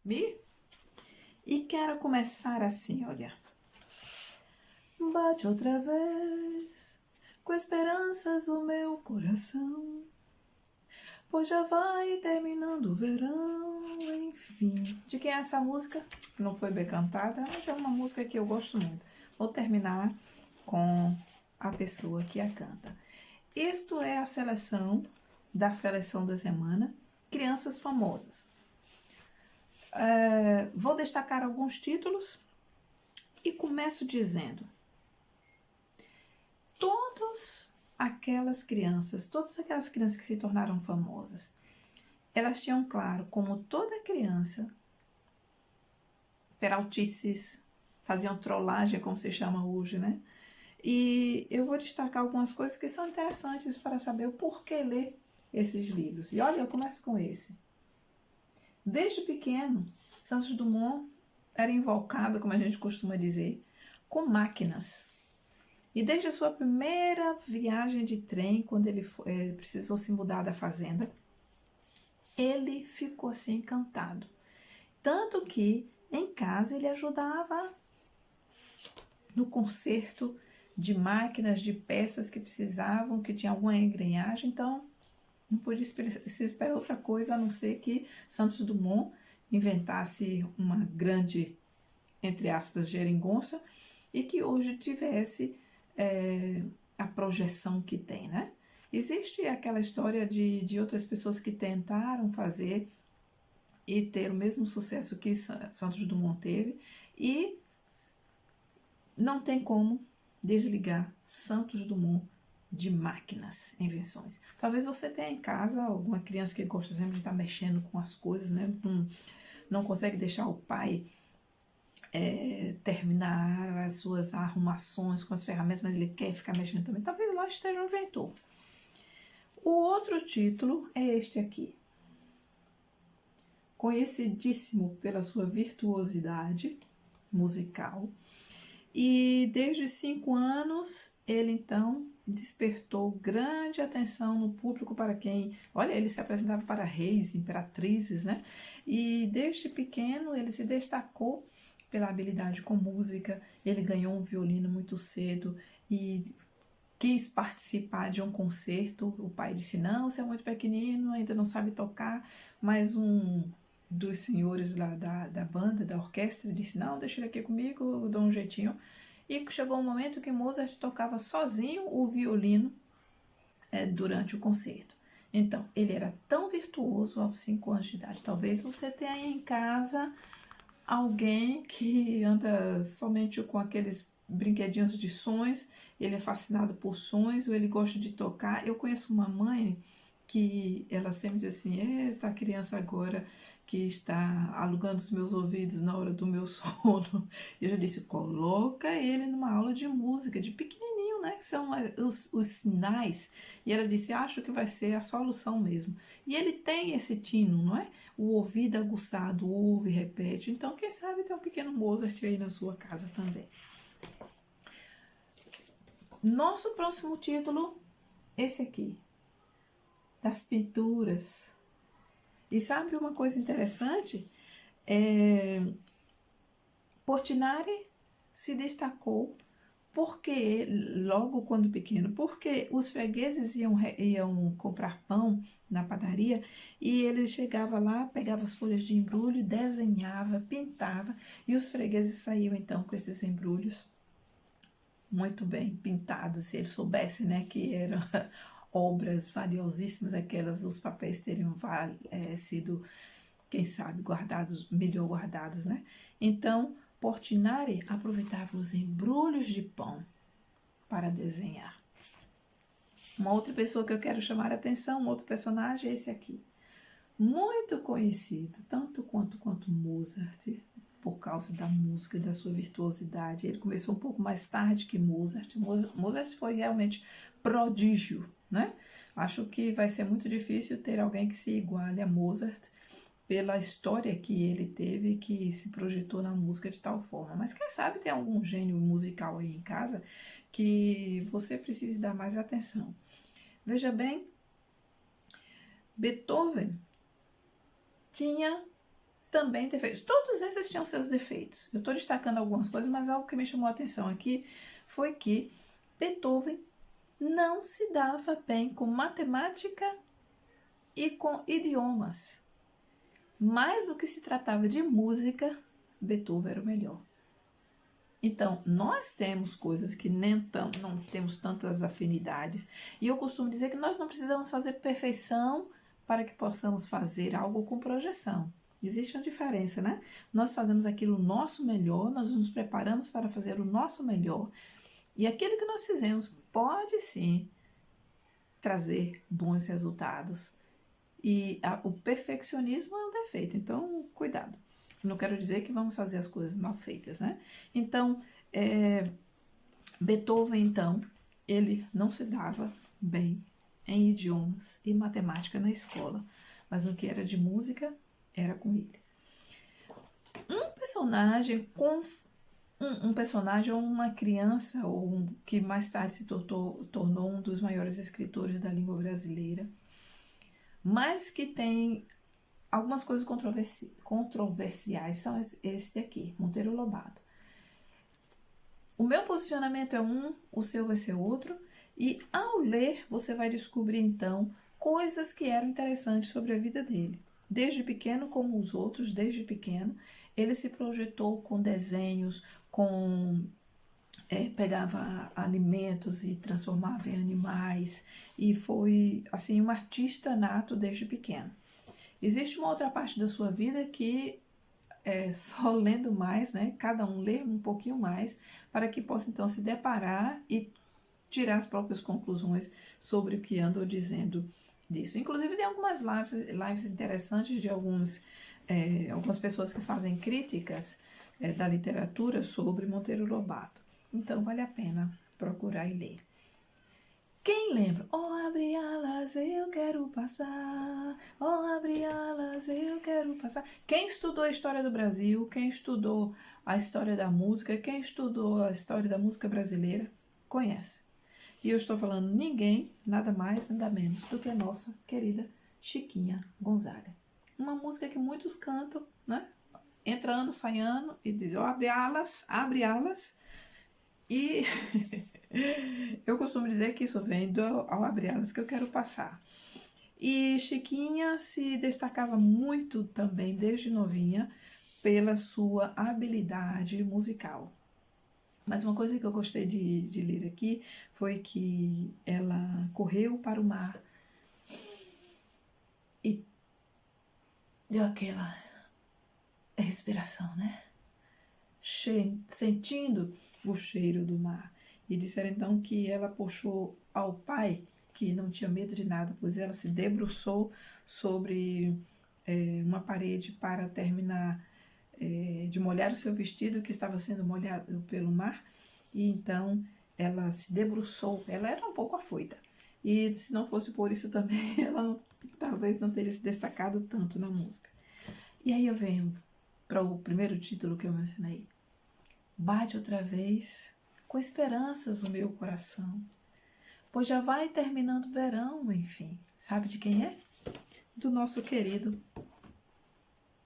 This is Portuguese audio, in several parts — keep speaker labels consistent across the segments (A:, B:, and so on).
A: Mi. E quero começar assim, olha. Bate outra vez, com esperanças o meu coração, pois já vai terminando o verão, enfim. De quem é essa música? Não foi bem cantada, mas é uma música que eu gosto muito. Vou terminar com a pessoa que a canta. Isto é a seleção da semana, Crianças Famosas. Vou destacar alguns títulos e começo dizendo: todas aquelas crianças que se tornaram famosas, elas tinham claro, como toda criança, peraltices, faziam trollagem, como se chama hoje, né? E eu vou destacar algumas coisas que são interessantes para saber o porquê ler esses livros. E olha, eu começo com esse. Desde pequeno, Santos Dumont era invocado, como a gente costuma dizer, com máquinas. E desde a sua primeira viagem de trem, quando ele precisou se mudar da fazenda, ele ficou assim encantado. Tanto que em casa ele ajudava no conserto de máquinas, de peças que precisavam, que tinha alguma engrenagem. Então, não podia se esperar outra coisa a não ser que Santos Dumont inventasse uma grande, entre aspas, geringonça e que hoje tivesse a projeção que tem, né? Existe aquela história de outras pessoas que tentaram fazer e ter o mesmo sucesso que Santos Dumont teve, e não tem como desligar Santos Dumont de máquinas, invenções. Talvez você tenha em casa alguma criança que gosta sempre de estar mexendo com as coisas, né? Não consegue deixar o pai terminar as suas arrumações com as ferramentas, mas ele quer ficar mexendo também. Talvez lá esteja um inventor. O outro título é este aqui. Conhecidíssimo pela sua virtuosidade musical. E desde os 5 anos, ele então despertou grande atenção no público para quem... Olha, ele se apresentava para reis, imperatrizes, né? E desde pequeno ele se destacou pela habilidade com música. Ele ganhou um violino muito cedo e quis participar de um concerto. O pai disse: não, você é muito pequenino, ainda não sabe tocar. Mas um dos senhores lá da banda, da orquestra, disse: não, deixa ele aqui comigo, eu dou um jeitinho. E chegou um momento que Mozart tocava sozinho o violino durante o concerto. Então, ele era tão virtuoso aos 5 anos de idade. Talvez você tenha aí em casa alguém que anda somente com aqueles brinquedinhos de sons, ele é fascinado por sons, ou ele gosta de tocar. Eu conheço uma mãe que ela sempre diz assim: esta criança agora que está alugando os meus ouvidos na hora do meu sono. Eu já disse: coloca ele numa aula de música, de pequenininho, né? Que são os sinais. E ela disse: acho que vai ser a solução mesmo. E ele tem esse tino, não é? O ouvido aguçado, ouve, repete. Então, quem sabe tem um pequeno Mozart aí na sua casa também. Nosso próximo título, esse aqui, das pinturas. E sabe uma coisa interessante? Portinari se destacou porque, logo quando pequeno, porque os fregueses iam comprar pão na padaria e ele chegava lá, pegava as folhas de embrulho, desenhava, pintava, e os fregueses saíam então com esses embrulhos muito bem pintados. Se ele soubesse, né, que eram obras valiosíssimas, aquelas, os papéis teriam sido, quem sabe, guardados, melhor guardados, né? Então, Portinari aproveitava os embrulhos de pão para desenhar. Uma outra pessoa que eu quero chamar a atenção, um outro personagem, é esse aqui. Muito conhecido, tanto quanto Mozart, por causa da música, da sua virtuosidade. Ele começou um pouco mais tarde que Mozart. Mozart foi realmente prodígio, né? Acho que vai ser muito difícil ter alguém que se iguale a Mozart, pela história que ele teve, que se projetou na música de tal forma. Mas quem sabe tem algum gênio musical aí em casa que você precise dar mais atenção. Veja bem, Beethoven tinha também defeitos. Todos esses tinham seus defeitos. Eu estou destacando algumas coisas, mas algo que me chamou a atenção aqui foi que Beethoven não se dava bem com matemática e com idiomas. Mas o que se tratava de música, Beethoven era o melhor. Então, nós temos coisas que não temos tantas afinidades. E eu costumo dizer que nós não precisamos fazer perfeição para que possamos fazer algo com projeção. Existe uma diferença, né? Nós fazemos aquilo nosso melhor, nós nos preparamos para fazer o nosso melhor. E aquilo que nós fizemos pode sim trazer bons resultados. E o perfeccionismo é um defeito, então cuidado. Não quero dizer que vamos fazer as coisas mal feitas, né? Então, Beethoven, então, ele não se dava bem em idiomas e matemática na escola, mas no que era de música, era com ele. Um personagem ou uma criança, que mais tarde se tornou um dos maiores escritores da língua brasileira, mas que tem algumas coisas controversiais, são esse aqui, Monteiro Lobato. O meu posicionamento é um, o seu vai ser outro, e ao ler você vai descobrir então coisas que eram interessantes sobre a vida dele. Desde pequeno, como os outros, desde pequeno, ele se projetou com desenhos, pegava alimentos e transformava em animais, e foi assim um artista nato desde pequeno. Existe uma outra parte da sua vida que é só lendo mais, né? Cada um lê um pouquinho mais, para que possa então se deparar e tirar as próprias conclusões sobre o que ando dizendo disso. Inclusive tem algumas lives interessantes de algumas pessoas que fazem críticas da literatura sobre Monteiro Lobato. Então vale a pena procurar e ler. Quem lembra? Oh, abre alas, eu quero passar. Oh, abre alas, eu quero passar. Quem estudou a história do Brasil, quem estudou a história da música, quem estudou a história da música brasileira, conhece. E eu estou falando ninguém, nada mais, nada menos do que a nossa querida Chiquinha Gonzaga. Uma música que muitos cantam, né? Entra ano, sai ano e diz, oh, abre alas. E eu costumo dizer que isso vem ao abrir alas que eu quero passar. E Chiquinha se destacava muito também, desde novinha, pela sua habilidade musical. Mas uma coisa que eu gostei de ler aqui foi que ela correu para o mar e deu aquela respiração, né? Sentindo o cheiro do mar. E disseram então que ela puxou ao pai, que não tinha medo de nada, pois ela se debruçou sobre uma parede para terminar de molhar o seu vestido, que estava sendo molhado pelo mar. E então ela se debruçou, ela era um pouco afoita. E se não fosse por isso também, ela talvez não teria se destacado tanto na música. E aí eu venho para o primeiro título que eu mencionei. Bate outra vez com esperanças o meu coração, pois já vai terminando o verão, enfim. Sabe de quem é? Do nosso querido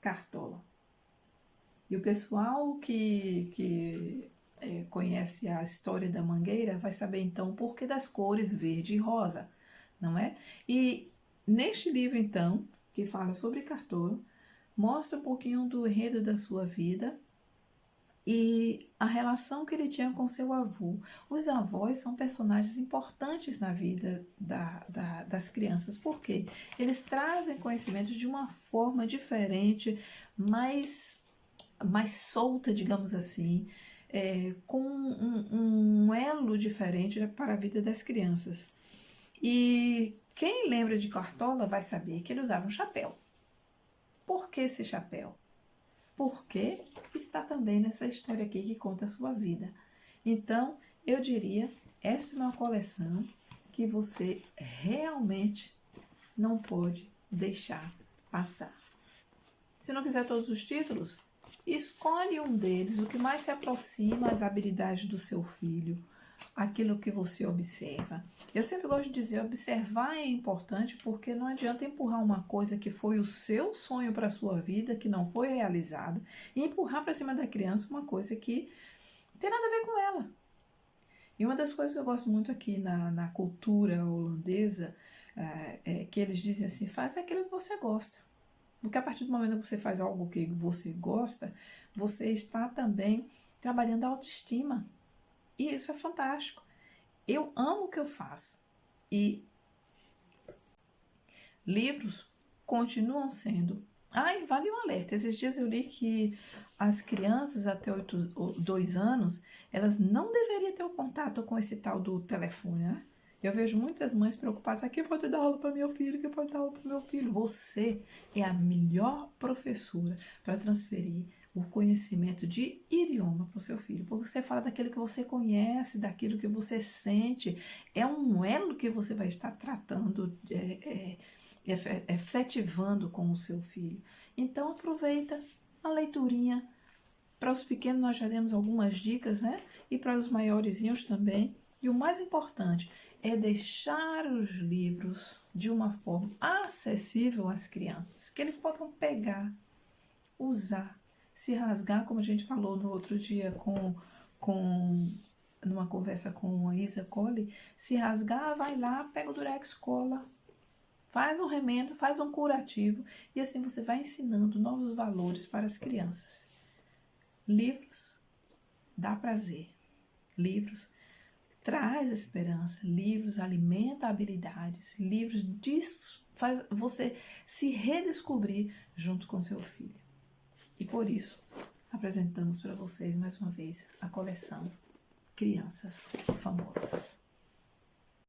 A: Cartola. E o pessoal que conhece a história da Mangueira vai saber então o porquê das cores verde e rosa, não é? E neste livro então, que fala sobre Cartola, mostra um pouquinho do enredo da sua vida e a relação que ele tinha com seu avô. Os avós são personagens importantes na vida das crianças, porque eles trazem conhecimentos de uma forma diferente, mais solta, digamos assim, com um elo diferente para a vida das crianças. E quem lembra de Cartola vai saber que ele usava um chapéu. Por que esse chapéu? Porque está também nessa história aqui que conta a sua vida. Então, eu diria, essa é uma coleção que você realmente não pode deixar passar. Se não quiser todos os títulos, escolhe um deles, o que mais se aproxima às habilidades do seu filho, aquilo que você observa. Eu sempre gosto de dizer, observar é importante porque não adianta empurrar uma coisa que foi o seu sonho para a sua vida, que não foi realizado, e empurrar para cima da criança uma coisa que não tem nada a ver com ela. E uma das coisas que eu gosto muito aqui na cultura holandesa é que eles dizem assim, faz aquilo que você gosta. Porque a partir do momento que você faz algo que você gosta, você está também trabalhando a autoestima. E isso é fantástico. Eu amo o que eu faço. E livros continuam sendo. E vale um alerta. Esses dias eu li que as crianças até 2 anos, elas não deveriam ter o contato com esse tal do telefone, né? Eu vejo muitas mães preocupadas. Quem pode dar aula para meu filho? Quem pode dar aula para meu filho? Você é a melhor professora para transferir o conhecimento de idioma para o seu filho. Porque você fala daquilo que você conhece, daquilo que você sente. É um elo que você vai estar tratando, efetivando com o seu filho. Então aproveita a leiturinha. Para os pequenos nós já demos algumas dicas, né? E para os maiorzinhos também. E o mais importante é deixar os livros de uma forma acessível às crianças, que eles possam pegar, usar, se rasgar, como a gente falou no outro dia numa conversa com a Isa Colli, se rasgar, vai lá, pega o Durex, cola, faz um remendo, faz um curativo, e assim você vai ensinando novos valores para as crianças. Livros dá prazer, livros traz esperança, livros alimenta habilidades, livros faz você se redescobrir junto com seu filho. E por isso, apresentamos para vocês mais uma vez a coleção Crianças Famosas.